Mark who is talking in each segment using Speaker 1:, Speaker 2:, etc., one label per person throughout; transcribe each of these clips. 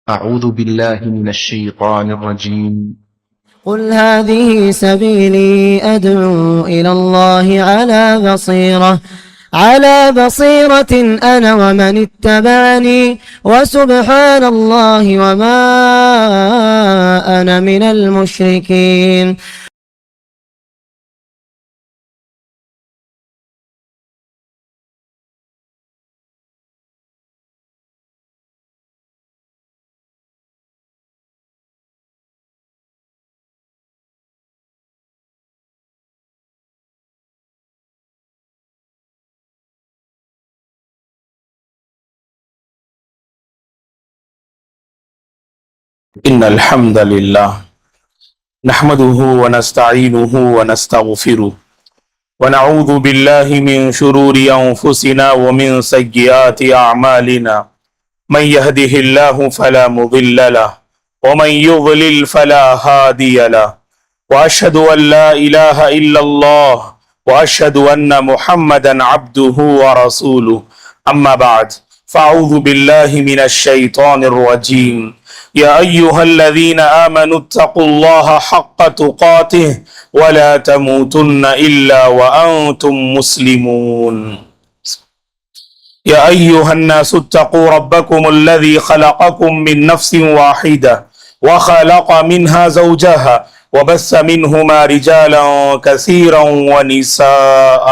Speaker 1: أعوذ بالله من الشيطان الرجيم.
Speaker 2: قل هذه سبيلي أدعو إلى الله على بصيرة أنا ومن اتبعني وسبحان الله وما أنا من المشركين.
Speaker 3: إن الحمد لله نحمده ونستعينه ونستغفره ونعوذ بالله من شرور أنفسنا ومن سيئات أعمالنا. من يهده الله فلا مضل له ومن يضلل فلا هادي له، وأشهد أن لا إله إلا الله وأشهد أن محمدا عبده ورسوله. أما بعد فأعوذ بالله من الشيطان الرجيم. يا أيها الذين آمنوا اتقوا الله حق تقاته ولا تموتن إلا وأنتم مسلمون. يا أيها الناس اتقوا ربكم الذي خلقكم من نفس واحدة وخلق منها زوجها وبث منهما رجالا كثيرا ونساء،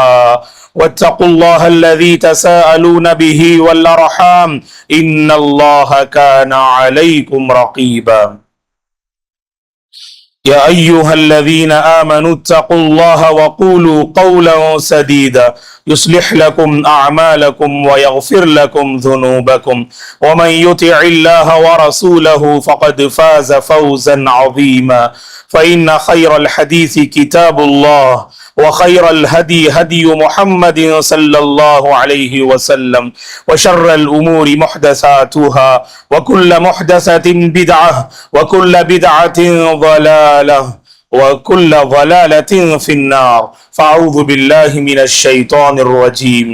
Speaker 3: واتقوا الله الذي تساءلون به والأرحام إن الله كان عليكم رقيبا. يا أيها الذين آمنوا اتقوا الله وقولوا قولا سديدا يصلح لكم أعمالكم ويغفر لكم ذنوبكم، ومن يطع الله ورسوله فقد فاز فوزا عظيما. فإن خير الحديث كتاب الله، وخير الهدي هدي محمد صلى الله عليه وسلم، وشر الأمور محدثاتها، وكل محدثة بدعة، وكل بدعة ضلالة، وكل ضلالة في النار. فأعوذ بالله من الشيطان الرجيم.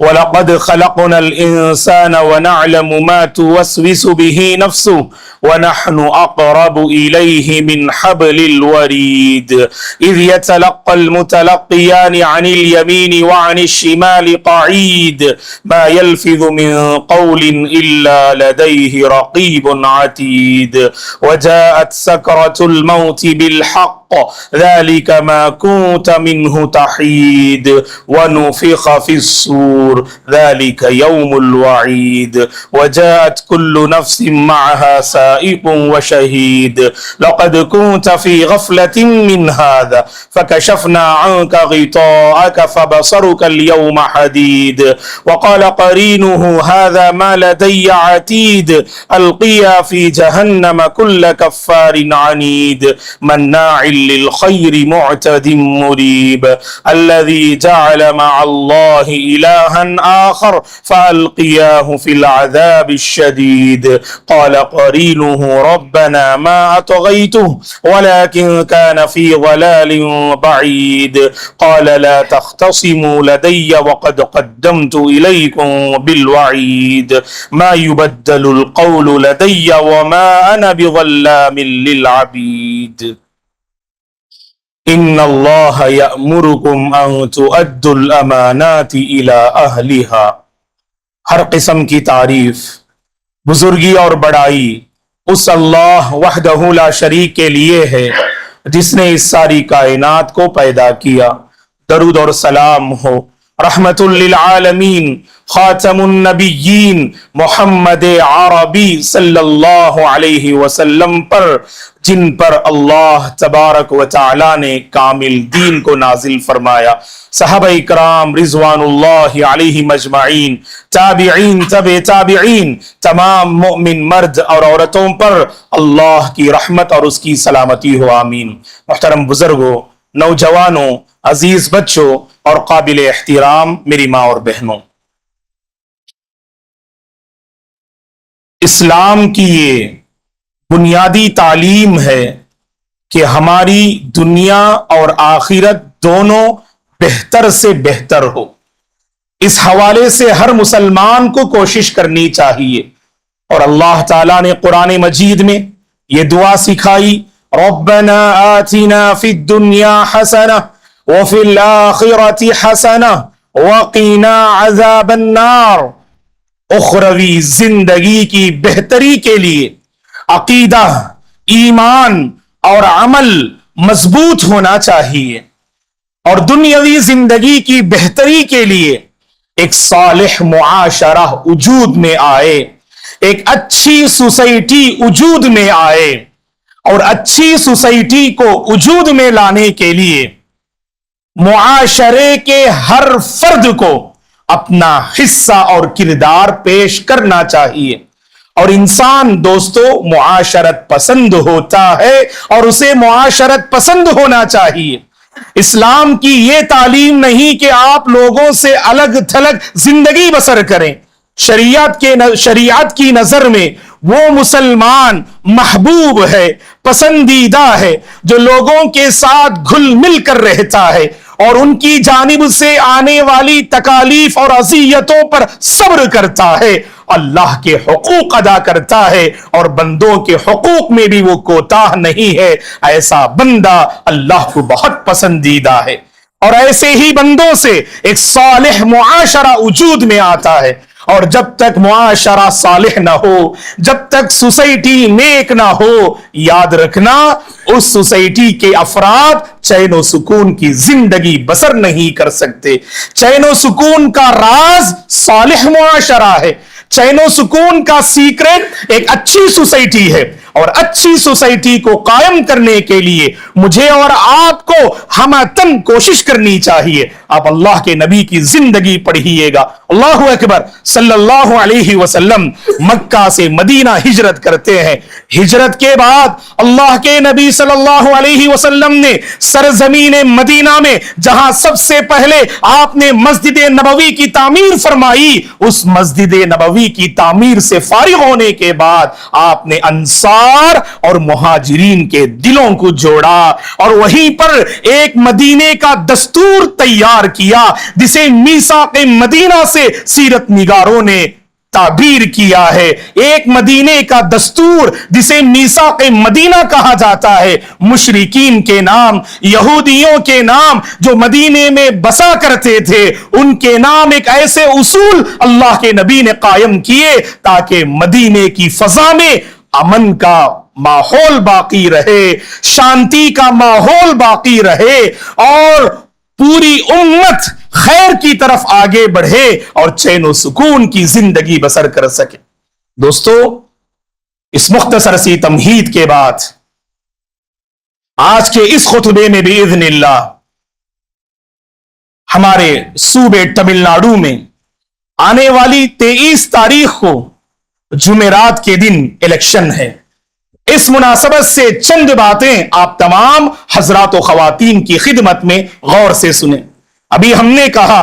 Speaker 3: وَلَقَدْ خَلَقْنَا الْإِنسَانَ وَنَعْلَمُ مَا تُوَسْوِسُ بِهِ نَفْسُهُ وَنَحْنُ أَقْرَبُ إِلَيْهِ مِنْ حَبْلِ الْوَرِيدِ إِذْ يَتَلَقَّى الْمُتَلَقِّيَانِ عَنِ الْيَمِينِ وَعَنِ الشِّمَالِ قَعِيدٌ مَا يَلْفِظُ مِنْ قَوْلٍ إِلَّا لَدَيْهِ رَقِيبٌ عَتِيدٌ وَجَاءَتْ سَكْرَةُ الْمَوْتِ بِالْحَقِّ ذلك ما كنت منه تحيد ونفخ في الصور ذلك يوم الوعيد وجاءت كل نفس معها سائق وشهيد لقد كنت في غفلة من هذا فكشفنا عنك غطاءك فبصرك اليوم حديد وقال قرينه هذا ما لدي عتيد ألقيا في جهنم كل كفار عنيد مناع للخير معتد مريب الذي جعل مع الله إلها آخر فألقياه في العذاب الشديد قال قرينه ربنا ما أطغيته ولكن كان في ضلال بعيد قال لا تختصموا لدي وقد قدمت إليكم بالوعيد ما يبدل القول لدي وما أنا بظلام للعبيد ان اللہ یأمرکم ان تؤدوا الامانات الی اہلہا۔ ہر قسم کی تعریف، بزرگی اور بڑائی اس اللہ وحدہ لا شریک کے لیے ہے جس نے اس ساری کائنات کو پیدا کیا۔ درود اور سلام ہو رحمت للعالمین خاتم النبیین محمد عربی صلی اللہ علیہ وسلم پر جن پر اللہ تبارک و تعالی نے کامل دین کو نازل فرمایا، صحابہ اکرام رضوان اللہ علیہم اجمعین، تابعین تبع تابعین، تمام مؤمن مرد اور عورتوں پر اللہ کی رحمت اور اس کی سلامتی ہو، آمین۔ محترم بزرگوں، نوجوانوں، عزیز بچوں اور قابل احترام میری ماں اور بہنوں، اسلام کی یہ بنیادی تعلیم ہے کہ ہماری دنیا اور آخرت دونوں بہتر سے بہتر ہو۔ اس حوالے سے ہر مسلمان کو کوشش کرنی چاہیے اور اللہ تعالیٰ نے قرآن مجید میں یہ دعا سکھائی، ربنا آتنا فی الدنیا حسنہ وفی الآخرۃ حسنہ وقنا عذاب النار۔ اخروی زندگی کی بہتری کے لیے عقیدہ، ایمان اور عمل مضبوط ہونا چاہیے، اور دنیاوی زندگی کی بہتری کے لیے ایک صالح معاشرہ وجود میں آئے، ایک اچھی سوسائٹی وجود میں آئے، اور اچھی سوسائٹی کو وجود میں لانے کے لیے معاشرے کے ہر فرد کو اپنا حصہ اور کردار پیش کرنا چاہیے۔ اور انسان دوستو معاشرت پسند ہوتا ہے، اور اسے معاشرت پسند ہونا چاہیے۔ اسلام کی یہ تعلیم نہیں کہ آپ لوگوں سے الگ تھلگ زندگی بسر کریں۔ شریعت کی نظر میں وہ مسلمان محبوب ہے، پسندیدہ ہے، جو لوگوں کے ساتھ گھل مل کر رہتا ہے اور ان کی جانب سے آنے والی تکالیف اور اذیتوں پر صبر کرتا ہے، اللہ کے حقوق ادا کرتا ہے اور بندوں کے حقوق میں بھی وہ کوتاہ نہیں ہے۔ ایسا بندہ اللہ کو بہت پسندیدہ ہے، اور ایسے ہی بندوں سے ایک صالح معاشرہ وجود میں آتا ہے۔ اور جب تک معاشرہ صالح نہ ہو، جب تک سوسائٹی نیک نہ ہو، یاد رکھنا اس سوسائٹی کے افراد چین و سکون کی زندگی بسر نہیں کر سکتے۔ چین و سکون کا راز صالح معاشرہ ہے، چین و سکون کا سیکرٹ ایک اچھی سوسائٹی ہے، اور اچھی سوسائٹی کو قائم کرنے کے لیے مجھے اور آپ کو ہمتن کوشش کرنی چاہیے۔ آپ اللہ کے نبی کی زندگی پڑھیے گا، اللہ اکبر، صلی اللہ علیہ وسلم مکہ سے مدینہ ہجرت کرتے ہیں۔ ہجرت کے بعد اللہ کے نبی صلی اللہ علیہ وسلم نے سرزمین مدینہ میں جہاں سب سے پہلے آپ نے مسجد نبوی کی تعمیر فرمائی، اس مسجد نبوی کی تعمیر سے فارغ ہونے کے بعد آپ نے انصار اور مہاجرین کے دلوں کو جوڑا، اور وہیں پر ایک مدینے کا دستور تیار کیا جسے میثاق مدینہ سے سیرت نگاروں نے تعبیر کیا ہے۔ ایک مدینے کا دستور جسے میثاق مدینہ کہا جاتا ہے، مشرکین کے نام، یہودیوں کے نام جو مدینے میں بسا کرتے تھے، ان کے نام ایک ایسے اصول اللہ کے نبی نے قائم کیے تاکہ مدینے کی فضا میں امن کا ماحول باقی رہے، شانتی کا ماحول باقی رہے، اور پوری امت خیر کی طرف آگے بڑھے اور چین و سکون کی زندگی بسر کر سکے۔ دوستو، اس مختصر سی تمہید کے بعد آج کے اس خطبے میں باذن اللہ ہمارے صوبے تمل ناڈو میں آنے والی 23 تاریخ کو جمعرات کے دن الیکشن ہے۔ اس مناسبت سے چند باتیں آپ تمام حضرات و خواتین کی خدمت میں غور سے سنیں۔ ابھی ہم نے کہا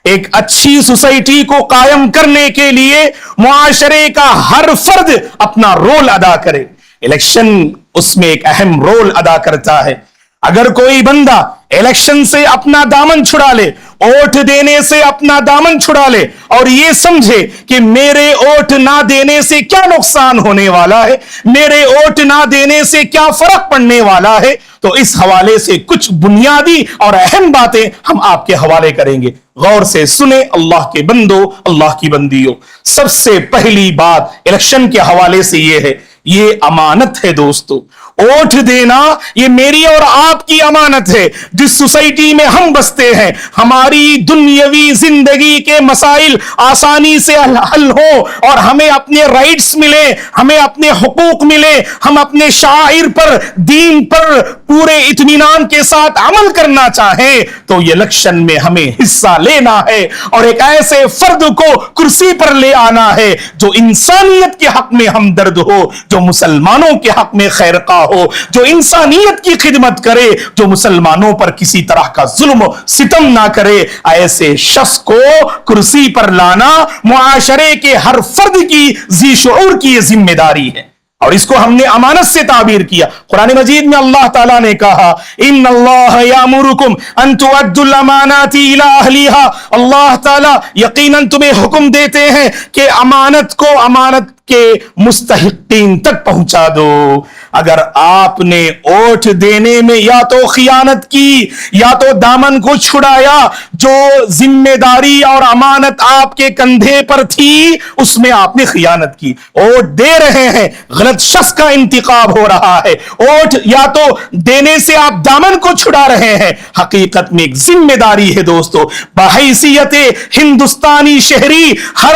Speaker 3: ایک اچھی سوسائٹی کو قائم کرنے کے لیے معاشرے کا ہر فرد اپنا رول ادا کرے، الیکشن اس میں ایک اہم رول ادا کرتا ہے۔ اگر کوئی بندہ الیکشن سے اپنا دامن چھڑا لے، ووٹ دینے سے اپنا دامن چھڑا لے، اور یہ سمجھے کہ میرے ووٹ نہ دینے سے کیا نقصان ہونے والا ہے، میرے ووٹ نہ دینے سے کیا فرق پڑنے والا ہے، تو اس حوالے سے کچھ بنیادی اور اہم باتیں ہم آپ کے حوالے کریں گے۔ غور سے سنیں اللہ کے بندو، اللہ کی بندیوں۔ سب سے پہلی بات الیکشن کے حوالے سے یہ ہے، یہ امانت ہے دوستو۔ ووٹ دینا یہ میری اور آپ کی امانت ہے۔ جس سوسائٹی میں ہم بستے ہیں، ہماری دنیاوی زندگی کے مسائل آسانی سے حل ہو اور ہمیں اپنے رائٹس ملے، ہمیں اپنے حقوق ملے، ہم اپنے شعائر پر، دین پر پورے اطمینان کے ساتھ عمل کرنا چاہیں تو یہ الیکشن میں ہمیں حصہ لینا ہے، اور ایک ایسے فرد کو کرسی پر لے آنا ہے جو انسانیت کے حق میں ہمدرد ہو، جو مسلمانوں کے حق میں خیرخواہ ہو، جو انسانیت کی خدمت کرے، جو مسلمانوں پر کسی طرح کا ظلم و ستم نہ کرے۔ ایسے شخص کو کرسی پر لانا معاشرے کے ہر فرد کی ذی شعور کی یہ ذمہ داری ہے، اور اس کو ہم نے امانت سے تعبیر کیا۔ قرآن مجید میں اللہ تعالیٰ نے کہا ان اللہ یامرکم ان تؤدوا الامانات الی اہلیہا، اللہ تعالیٰ یقیناً تمہیں حکم دیتے ہیں کہ امانت کو، امانت کے مستحقین تک پہنچا دو۔ اگر آپ نے اوٹ دینے میں یا تو خیانت کی یا تو دامن کو چھڑایا، جو ذمہ داری اور امانت آپ کے کندھے پر تھی اس میں آپ نے خیانت کی۔ اوٹ دے رہے ہیں، غلط شخص کا انتخاب ہو رہا ہے۔ اوٹ یا تو دینے سے آپ دامن کو چھڑا رہے ہیں، حقیقت میں ایک ذمہ داری ہے دوستو، بحیثیت ہندوستانی شہری ہر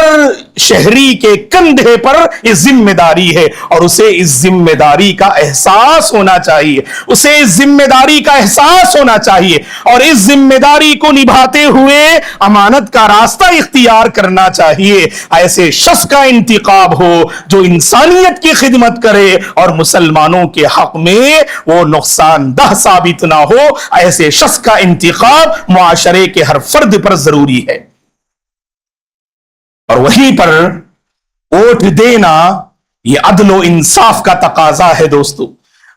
Speaker 3: شہری کے کندھے پر یہ ذمہ داری ہے، اور اسے اس ذمہ داری کا احساس ہونا چاہیے، اسے اس ذمہ داری کا احساس ہونا چاہیے، اور اس ذمہ داری کو نبھاتے ہوئے امانت کا راستہ اختیار کرنا چاہیے۔ ایسے شخص کا انتخاب ہو جو انسانیت کی خدمت کرے اور مسلمانوں کے حق میں وہ نقصان دہ ثابت نہ ہو، ایسے شخص کا انتخاب معاشرے کے ہر فرد پر ضروری ہے۔ اور وہیں پر ووٹ دینا یہ عدل و انصاف کا تقاضا ہے دوستو۔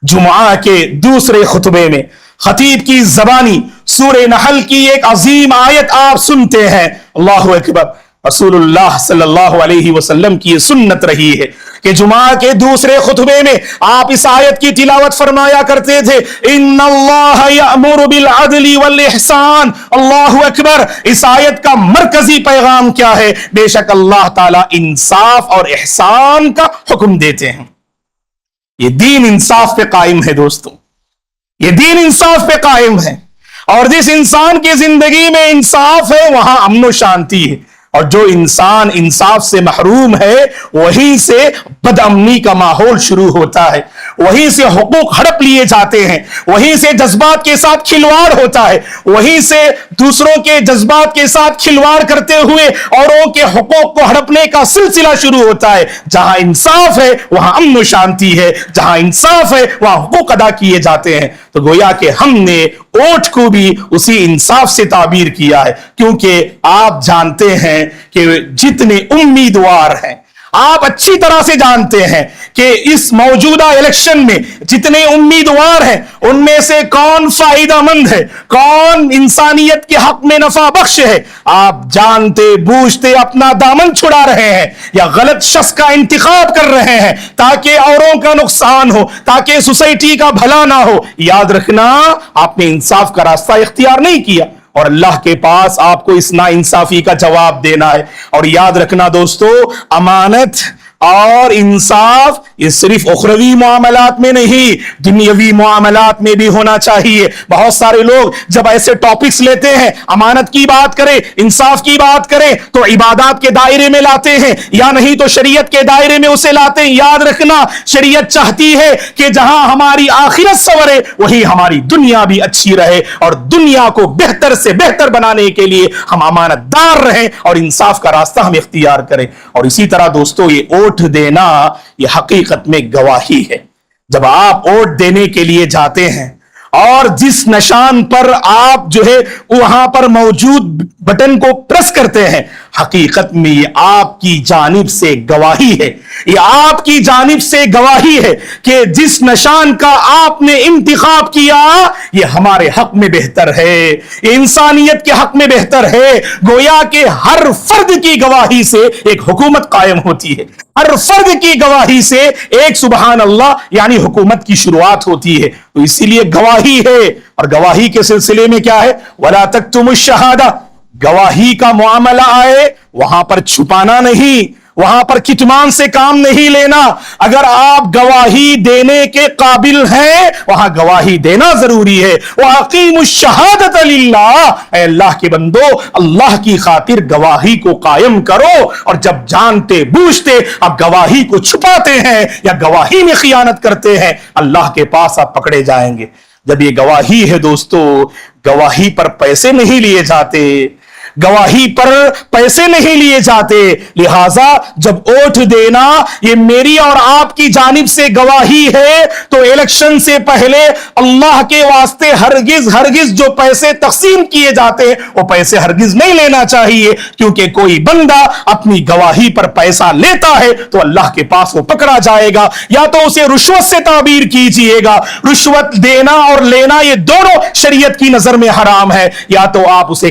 Speaker 3: جمعہ کے دوسرے خطبے میں خطیب کی زبانی سورہ نحل کی ایک عظیم آیت آپ سنتے ہیں، اللہ اکبر۔ رسول اللہ صلی اللہ علیہ وسلم کی یہ سنت رہی ہے کہ جمعہ کے دوسرے خطبے میں آپ اس آیت کی تلاوت فرمایا کرتے تھے، ان اللہ یأمر بالعدل والاحسان۔ اللہ اکبر۔ اس آیت کا مرکزی پیغام کیا ہے؟ بے شک اللہ تعالی انصاف اور احسان کا حکم دیتے ہیں۔ یہ دین انصاف پہ قائم ہے دوستو، یہ دین انصاف پہ قائم ہے، اور جس انسان کی زندگی میں انصاف ہے وہاں امن و شانتی ہے، اور جو انسان انصاف سے محروم ہے وہیں سے بد امنی کا ماحول شروع ہوتا ہے، وہیں سے حقوق ہڑپ لیے جاتے ہیں، وہیں سے جذبات کے ساتھ کھلواڑ ہوتا ہے، وہیں سے دوسروں کے جذبات کے ساتھ کھلواڑ کرتے ہوئے اوروں کے حقوق کو ہڑپنے کا سلسلہ شروع ہوتا ہے۔ جہاں انصاف ہے وہاں امن و شانتی ہے، جہاں انصاف ہے وہاں حقوق ادا کیے جاتے ہیں۔ تو گویا کہ ہم نے ووٹ کو بھی اسی انصاف سے تعبیر کیا ہے، کیونکہ آپ جانتے ہیں کہ جتنے امیدوار ہیں، آپ اچھی طرح سے جانتے ہیں کہ اس موجودہ الیکشن میں جتنے امیدوار ہیں ان میں سے کون فائدہ مند ہے، کون انسانیت کے حق میں نفع بخش ہے۔ آپ جانتے بوجھتے اپنا دامن چھڑا رہے ہیں یا غلط شخص کا انتخاب کر رہے ہیں تاکہ اوروں کا نقصان ہو، تاکہ سوسائٹی کا بھلا نہ ہو۔ یاد رکھنا آپ نے انصاف کا راستہ اختیار نہیں کیا، اور اللہ کے پاس آپ کو اس ناانصافی کا جواب دینا ہے۔ اور یاد رکھنا دوستو، امانت اور انصاف یہ صرف اخروی معاملات میں نہیں، دنیاوی معاملات میں بھی ہونا چاہیے۔ بہت سارے لوگ جب ایسے ٹاپکس لیتے ہیں، امانت کی بات کریں، انصاف کی بات کریں، تو عبادات کے دائرے میں لاتے ہیں، یا نہیں تو شریعت کے دائرے میں اسے لاتے ہیں۔ یاد رکھنا، شریعت چاہتی ہے کہ جہاں ہماری آخرت سنورے وہی ہماری دنیا بھی اچھی رہے، اور دنیا کو بہتر سے بہتر بنانے کے لیے ہم امانت دار رہیں اور انصاف کا راستہ ہم اختیار کریں۔ اور اسی طرح دوستو، یہ ووٹ دینا یہ حقیقت میں گواہی ہے۔ جب آپ ووٹ دینے کے لیے جاتے ہیں اور جس نشان پر آپ جو ہے وہاں پر موجود بٹن کو پریس کرتے ہیں، حقیقت میں یہ آپ کی جانب سے گواہی ہے، یہ آپ کی جانب سے گواہی ہے کہ جس نشان کا آپ نے انتخاب کیا یہ ہمارے حق میں بہتر ہے، یہ انسانیت کے حق میں بہتر ہے۔ گویا کہ ہر فرد کی گواہی سے ایک حکومت قائم ہوتی ہے، ہر فرد کی گواہی سے ایک سبحان اللہ یعنی حکومت کی شروعات ہوتی ہے۔ تو اسی لیے گواہی ہے، اور گواہی کے سلسلے میں کیا ہے؟ وَلَا تَكْتُمُوا الشَّهَادَةَ، گواہی کا معاملہ آئے وہاں پر چھپانا نہیں، وہاں پر کتمان سے کام نہیں لینا۔ اگر آپ گواہی دینے کے قابل ہیں وہاں گواہی دینا ضروری ہے۔ وَأَقِيمُوا الشَّهَادَةَ لِلَّهِ، اے اللہ کے بندو اللہ کی خاطر گواہی کو قائم کرو، اور جب جانتے بوجھتے آپ گواہی کو چھپاتے ہیں یا گواہی میں خیانت کرتے ہیں، اللہ کے پاس آپ پکڑے جائیں گے۔ جب یہ گواہی ہے دوستو، گواہی پر پیسے نہیں لیے جاتے، گواہی پر پیسے نہیں لیے جاتے، لہذا جب ووٹ دینا یہ میری اور آپ کی جانب سے گواہی ہے تو الیکشن سے پہلے اللہ کے واسطے ہرگز جو پیسے تقسیم کیے جاتے ہیں وہ پیسے ہرگز نہیں لینا چاہیے، کیونکہ کوئی بندہ اپنی گواہی پر پیسہ لیتا ہے تو اللہ کے پاس وہ پکڑا جائے گا، یا تو اسے رشوت سے تعبیر کیجئے گا، رشوت دینا اور لینا یہ دونوں شریعت کی نظر میں حرام ہے، یا تو آپ اسے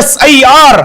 Speaker 3: SIR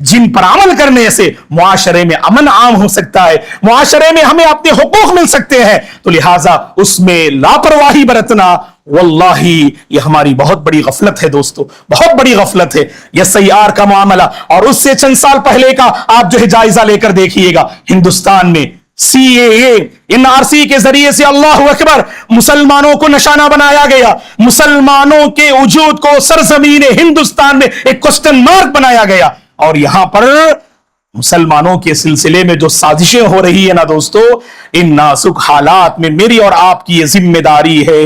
Speaker 3: جن پر عمل کرنے سے معاشرے میں امن عام ہو سکتا ہے, معاشرے میں ہمیں اپنے حقوق مل سکتے ہیں, تو لہٰذا اس میں لاپرواہی برتنا واللہ یہ ہماری بہت بڑی غفلت ہے دوستو, بہت بڑی غفلت ہے. یہ سیار کا معاملہ اور اس سے چند سال پہلے کا آپ جو ہے جائزہ لے کر دیکھیے گا. ہندوستان میں CAA NRC کے ذریعے سے اللہ اکبر مسلمانوں کو نشانہ بنایا گیا, مسلمانوں کے وجود کو سرزمین ہندوستان میں ایک کوسچن مارک بنایا گیا. اور یہاں پر مسلمانوں کے سلسلے میں جو سازشیں ہو رہی ہے نا دوستو, ان نازک حالات میں میری اور آپ کی یہ ذمہ داری ہے,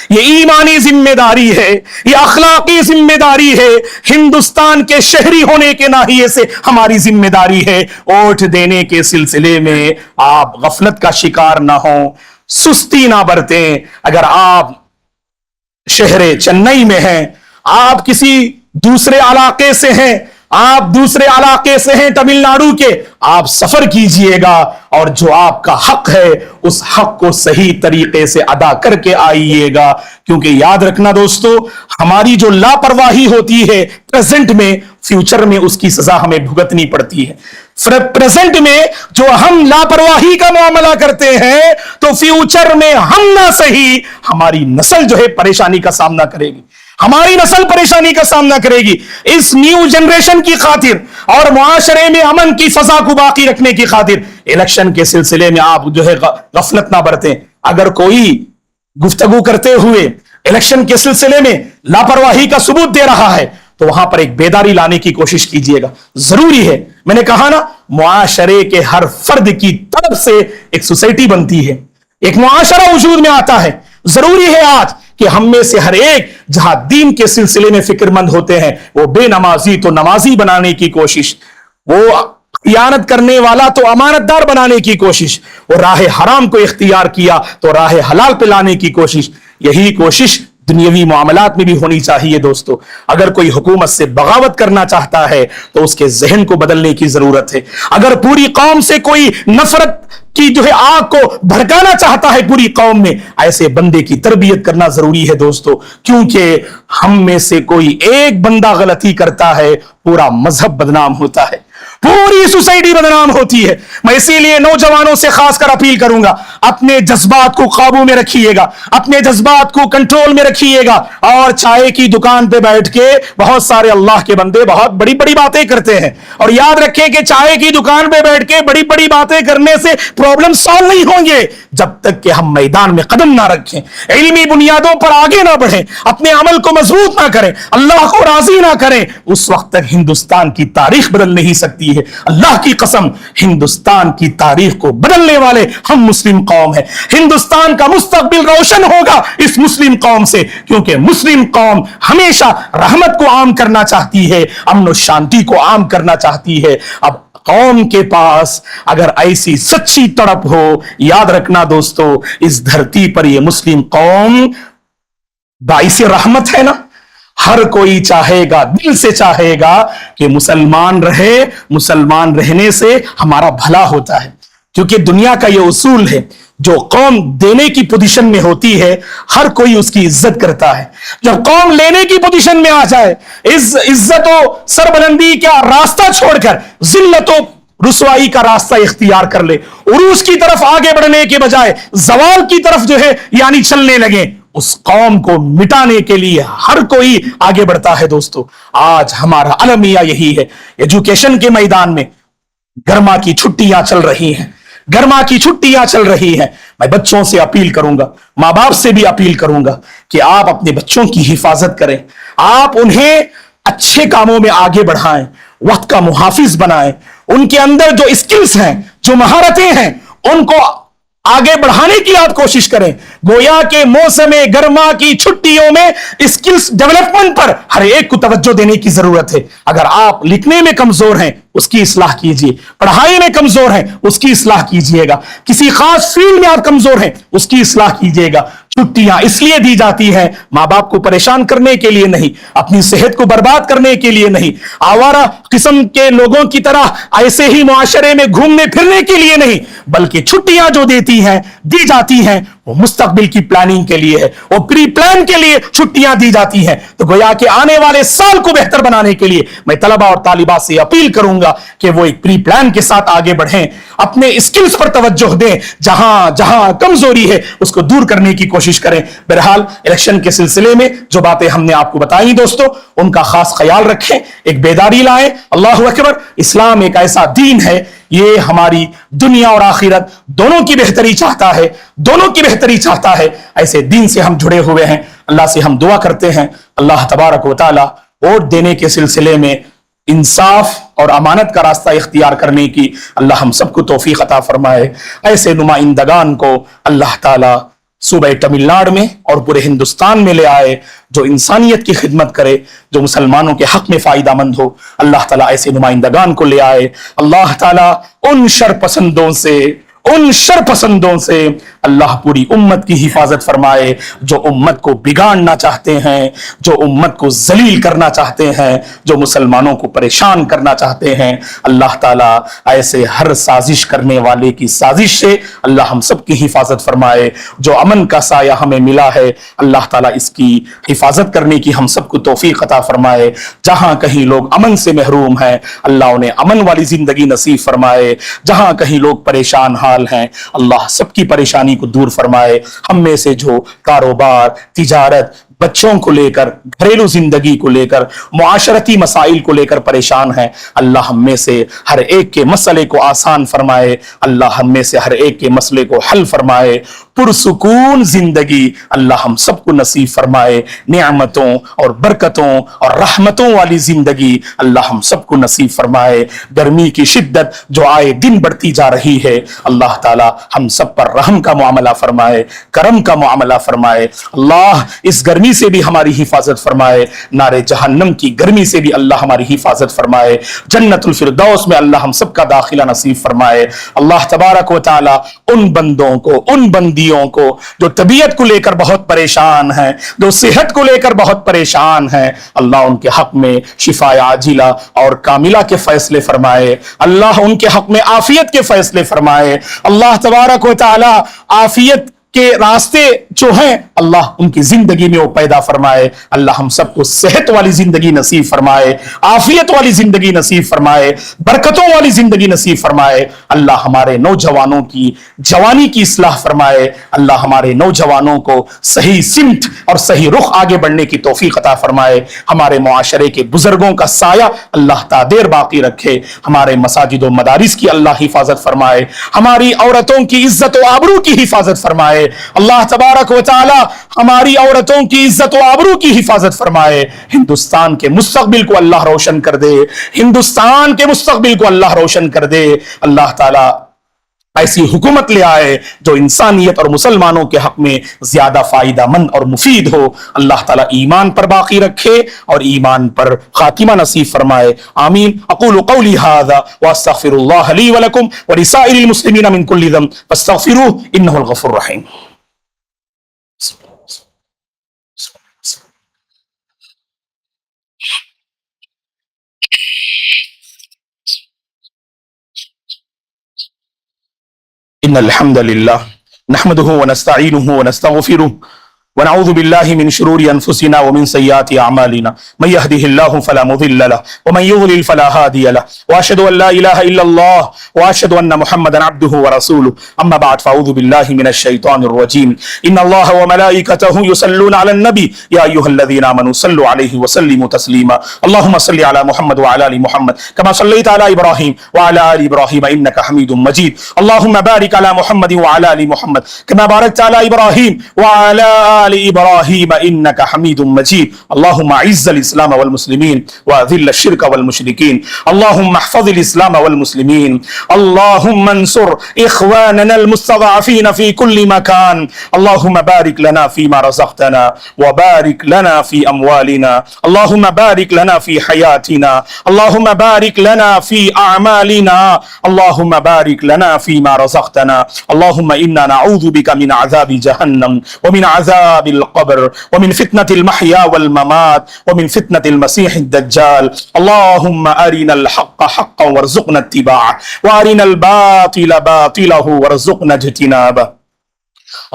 Speaker 3: یہ ایمانی ذمہ داری ہے, یہ اخلاقی ذمہ داری ہے, ہندوستان کے شہری ہونے کے ناحیے سے ہماری ذمہ داری ہے. ووٹ دینے کے سلسلے میں آپ غفلت کا شکار نہ ہوں, سستی نہ برتیں. اگر آپ شہر چنئی میں ہیں, آپ کسی دوسرے علاقے سے ہیں, آپ دوسرے علاقے سے ہیں تمل ناڈو کے, آپ سفر کیجئے گا اور جو آپ کا حق ہے اس حق کو صحیح طریقے سے ادا کر کے آئیے گا. کیونکہ یاد رکھنا دوستو, ہماری جو لاپرواہی ہوتی ہے پریزنٹ میں, فیوچر میں اس کی سزا ہمیں بھگتنی پڑتی ہے. پریزنٹ میں جو ہم لاپرواہی کا معاملہ کرتے ہیں تو فیوچر میں ہم نہ صحیح ہماری نسل جو ہے پریشانی کا سامنا کرے گی, ہماری نسل پریشانی کا سامنا کرے گی. اس نیو جنریشن کی خاطر اور معاشرے میں امن کی فضا کو باقی رکھنے کی خاطر الیکشن کے سلسلے میں آپ جو ہے غفلت نہ برتیں. اگر کوئی گفتگو کرتے ہوئے الیکشن کے سلسلے میں لاپرواہی کا ثبوت دے رہا ہے تو وہاں پر ایک بیداری لانے کی کوشش کیجئے گا. ضروری ہے, میں نے کہا نا, معاشرے کے ہر فرد کی طرف سے ایک سوسائٹی بنتی ہے, ایک معاشرہ وجود میں آتا ہے. ضروری ہے آج کہ ہم میں سے ہر ایک جہاں دین کے سلسلے میں فکر مند ہوتے ہیں وہ بے نمازی تو نمازی بنانے کی کوشش, وہ خیانت کرنے والا تو امانت دار بنانے کی کوشش, وہ راہ حرام کو اختیار کیا تو راہ حلال پہ لانے کی کوشش. یہی کوشش دنیاوی معاملات میں بھی ہونی چاہیے دوستو. اگر کوئی حکومت سے بغاوت کرنا چاہتا ہے تو اس کے ذہن کو بدلنے کی ضرورت ہے. اگر پوری قوم سے کوئی نفرت کی جو ہے آگ کو بھڑکانا چاہتا ہے پوری قوم میں, ایسے بندے کی تربیت کرنا ضروری ہے دوستو. کیونکہ ہم میں سے کوئی ایک بندہ غلطی کرتا ہے پورا مذہب بدنام ہوتا ہے, پوری سوسائٹی بدنام ہوتی ہے. میں اسی لیے نوجوانوں سے خاص کر اپیل کروں گا, اپنے جذبات کو قابو میں رکھیے گا, اپنے جذبات کو کنٹرول میں رکھیے گا. اور چائے کی دکان پہ بیٹھ کے بہت سارے اللہ کے بندے بہت بڑی بڑی باتیں کرتے ہیں, اور یاد رکھیں کہ چائے کی دکان پہ بیٹھ کے بڑی بڑی باتیں کرنے سے پرابلم سالو نہیں ہوں گے جب تک کہ ہم میدان میں قدم نہ رکھیں, علمی بنیادوں پر آگے نہ بڑھیں, اپنے عمل کو مضبوط نہ کریں, اللہ کو راضی نہ کریں. اس وقت تک ہندوستان کی تاریخ بدل نہیں سکتی ہے. اللہ کی قسم, ہندوستان کی تاریخ کو بدلنے والے ہم مسلم قوم ہیں. ہندوستان کا مستقبل روشن ہوگا اس مسلم قوم سے, کیونکہ مسلم قوم ہمیشہ رحمت کو عام کرنا چاہتی ہے, امن و شانتی کو عام کرنا چاہتی ہے. اب قوم کے پاس اگر ایسی سچی تڑپ ہو, یاد رکھنا دوستو, اس دھرتی پر یہ مسلم قوم باعث رحمت ہے نا. ہر کوئی چاہے گا, دل سے چاہے گا کہ مسلمان رہے, مسلمان رہنے سے ہمارا بھلا ہوتا ہے. کیونکہ دنیا کا یہ اصول ہے, جو قوم دینے کی پوزیشن میں ہوتی ہے ہر کوئی اس کی عزت کرتا ہے. جب قوم لینے کی پوزیشن میں آ جائے, عزت و سربلندی کا راستہ چھوڑ کر ذلت و رسوائی کا راستہ اختیار کر لے, عروج کی طرف آگے بڑھنے کے بجائے زوال کی طرف جو ہے یعنی چلنے لگے, اس قوم کو مٹانے کے لیے ہر کوئی آگے بڑھتا ہے. دوستو, آج ہمارا المیہ یہی ہے. ایجوکیشن کے میدان میں گرما کی چھٹیاں چل رہی ہیں, گرما کی چھٹیاں چل رہی ہیں. میں بچوں سے اپیل کروں گا, ماں باپ سے بھی اپیل کروں گا کہ آپ اپنے بچوں کی حفاظت کریں, آپ انہیں اچھے کاموں میں آگے بڑھائیں, وقت کا محافظ بنائیں, ان کے اندر جو اسکلز ہیں, جو مہارتیں ہیں, ان کو آگے بڑھانے کی آپ کوشش کریں. گویا کہ موسم گرما کی چھٹیوں میں اسکلز ڈیولپمنٹ پر ہر ایک کو توجہ دینے کی ضرورت ہے. اگر آپ لکھنے میں کمزور ہیں اس کی اصلاح کیجیے, پڑھائی میں کمزور ہیں اس کی اصلاح کیجیے گا, کسی خاص فیلڈ میں آپ کمزور ہیں اس کی اصلاح کیجیے گا. چھٹیاں اس لیے دی جاتی ہیں ماں باپ کو پریشان کرنے کے لیے نہیں, اپنی صحت کو برباد کرنے کے لیے نہیں, آوارہ قسم کے لوگوں کی طرح ایسے ہی معاشرے میں گھومنے پھرنے کے لیے نہیں, بلکہ چھٹیاں جو دی جاتی ہیں وہ مستقبل کی پلاننگ کے لیے ہے, وہ پری پلان کے لیے چھٹیاں دی جاتی ہیں. تو گویا کہ آنے والے سال کو بہتر بنانے کے لیے میں طلبہ اور طالبات سے اپیل کروں گا کہ وہ ایک پری پلان کے ساتھ آگے بڑھیں, اپنے اسکلز پر توجہ دیں, جہاں جہاں کمزوری ہے اس کو دور کرنے کی کوشش کریں. بہرحال الیکشن کے سلسلے میں جو باتیں ہم نے آپ کو بتائیں دوستو, ان کا خاص خیال رکھیں, ایک بیداری لائیں. اللہ اکبر, اسلام ایک ایسا دین ہے, یہ ہماری دنیا اور آخرت دونوں کی بہتری چاہتا ہے, دونوں کی بہتری چاہتا ہے. ایسے دین سے ہم جڑے ہوئے ہیں. اللہ سے ہم دعا کرتے ہیں اللہ تبارک و تعالی ووٹ دینے کے سلسلے میں انصاف اور امانت کا راستہ اختیار کرنے کی اللہ ہم سب کو توفیق عطا فرمائے. ایسے نمائندگان کو اللہ تعالی صوبہ تمل ناڈو میں اور پورے ہندوستان میں لے آئے جو انسانیت کی خدمت کرے, جو مسلمانوں کے حق میں فائدہ مند ہو. اللہ تعالیٰ ایسے نمائندگان کو لے آئے. اللہ تعالیٰ ان شر پسندوں سے اللہ پوری امت کی حفاظت فرمائے, جو امت کو بگاڑنا چاہتے ہیں, جو امت کو ذلیل کرنا چاہتے ہیں, جو مسلمانوں کو پریشان کرنا چاہتے ہیں. اللہ تعالیٰ ایسے ہر سازش کرنے والے کی سازش سے اللہ ہم سب کی حفاظت فرمائے. جو امن کا سایہ ہمیں ملا ہے اللہ تعالیٰ اس کی حفاظت کرنے کی ہم سب کو توفیق عطا فرمائے. جہاں کہیں لوگ امن سے محروم ہیں اللہ انہیں امن والی زندگی نصیب فرمائے. جہاں کہیں لوگ پریشان حال ہیں اللہ سب کی پریشانی کو دور فرمائے. ہم میں سے جو کاروبار, تجارت, بچوں کو لے کر, گھریلو زندگی کو لے کر, معاشرتی مسائل کو لے کر پریشان ہیں اللہ ہم میں سے ہر ایک کے مسئلے کو آسان فرمائے. اللہ ہم میں سے ہر ایک کے مسئلے کو حل فرمائے. پرسکون زندگی اللہ ہم سب کو نصیب فرمائے. نعمتوں اور برکتوں اور رحمتوں والی زندگی اللہ ہم سب کو نصیب فرمائے. گرمی کی شدت جو آئے دن بڑھتی جا رہی ہے اللہ تعالی ہم سب پر رحم کا معاملہ فرمائے, کرم کا معاملہ فرمائے. اللہ اس گرمی سے بھی ہماری حفاظت فرمائے, نار جہنم کی گرمی سے بھی اللہ ہماری حفاظت فرمائے. جنت الفردوس میں اللہ ہم سب کا داخلہ نصیب فرمائے. اللہ تبارک و تعالی ان بندوں کو, ان بندیوں کو جو طبیعت کو لے کر بہت پریشان ہیں, جو صحت کو لے کر بہت پریشان ہیں, اللہ ان کے حق میں شفا عاجلہ اور کاملہ کے فیصلے فرمائے. اللہ ان کے حق میں عافیت کے فیصلے فرمائے. اللہ تبارک و تعالی عافیت کے راستے جو ہیں اللہ ان کی زندگی میں وہ پیدا فرمائے. اللہ ہم سب کو صحت والی زندگی نصیب فرمائے, عافیت والی زندگی نصیب فرمائے, برکتوں والی زندگی نصیب فرمائے. اللہ ہمارے نوجوانوں کی جوانی کی اصلاح فرمائے. اللہ ہمارے نوجوانوں کو صحیح سمت اور صحیح رخ آگے بڑھنے کی توفیق عطا فرمائے. ہمارے معاشرے کے بزرگوں کا سایہ اللہ تعدیر باقی رکھے. ہمارے مساجد و مدارس کی اللہ حفاظت فرمائے. ہماری عورتوں کی عزت و آبرو کی حفاظت فرمائے. اللہ تبارک و تعالی ہماری عورتوں کی عزت و آبرو کی حفاظت فرمائے. ہندوستان کے مستقبل کو اللہ روشن کر دے, ہندوستان کے مستقبل کو اللہ روشن کر دے. اللہ تعالی ایسی حکومت لے آئے جو انسانیت اور مسلمانوں کے حق میں زیادہ فائدہ مند اور مفید ہو. اللہ تعالیٰ ایمان پر باقی رکھے اور ایمان پر خاتمہ نصیب فرمائے. آمین. اقول قولی هذا واستغفر الله لي ولكم ولسائر المسلمين من كل ذنب فاستغفروه انه الغفور الرحيم. إن الحمد لله نحمده ونستعينه ونستغفره ونعوذ بالله من شرور أنفسنا ومن سيئات أعمالنا. من يهده الله فلا مضل له ومن يضلل فلا هادي له وأشهد أن لا إله إلا الله وأشهد أن محمدا عبده ورسوله. أما بعد فأعوذ بالله من الشيطان الرجيم. إن الله وملائكته يصلون على النبي يا أيها الذين آمنوا صلوا عليه وسلموا تسليما. اللهم صل على محمد وعلى آل محمد كما صليت على إبراهيم وعلى آل إبراهيم إنك حميد مجيد. اللهم بارك على محمد وعلى آل محمد كما باركت على إبراهيم وعلى آل إبراهيم إنك حميد مجيد. اللهم أعز الإسلام والمسلمين وأذل الشرك والمشركين. اللهم احفظ الإسلام والمسلمين. اللهم انصر إخواننا المستضعفين في كل مكان. اللهم بارك لنا فيما رزقتنا وبارك لنا في أموالنا. اللهم بارك لنا في حياتنا. اللهم بارك لنا في أعمالنا. اللهم بارك لنا فيما رزقتنا. اللهم إنا نعوذ بك من عذاب جهنم ومن عذاب القبر ومن فتنة المحيا والممات ومن فتنة المسيح الدجال. اللهم أرنا الحق حقا وارزقنا اتباعه وأرنا الباطل باطله وارزقنا اجتنابه.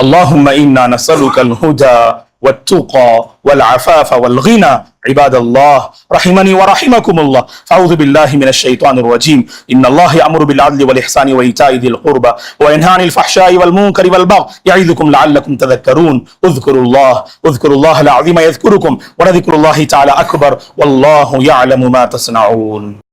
Speaker 3: اللهم إنا نسألك الهدى والتقى والعفاف والغنى. عباد الله رحمني ورحمكم الله، أعوذ بالله من الشيطان الرجيم. إن الله يأمر بالعدل والإحسان وإيتاء ذي القربى وينهى عن الفحشاء والمنكر والبغي يعظكم لعلكم تذكرون. اذكروا الله العظيم يذكركم، ولذكر الله تعالى أكبر، والله يعلم ما تصنعون.